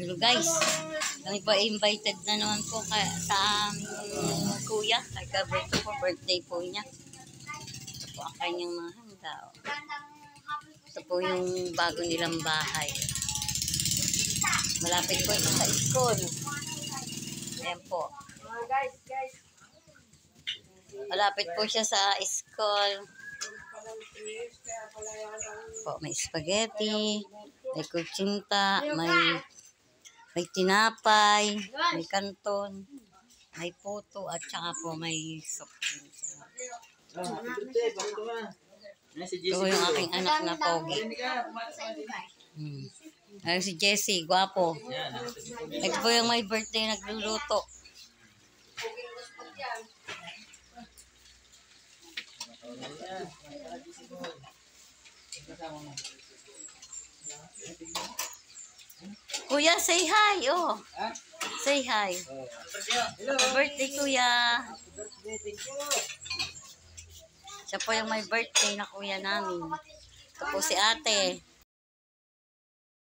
Hello guys, kami po invited na naman po sa aming kuya. Kay Gaberto po, birthday po niya. Ito po ang kanyang mga handa. Ito po yung bago nilang bahay. Malapit po ito sa school. Ayan po. Malapit po siya sa school. Po, may spaghetti, may kutsinta, may tinapay, may kanton, may puto, at saka po may soft drinks. Ito yung aking anak na pogi. Ayun si Jessie, gwapo. Ito po yung may birthday nagluluto. Kuya, say hi. Oh. Say hi. Happy birthday, kuya. Siya po yung may birthday na kuya namin. Ito po si ate.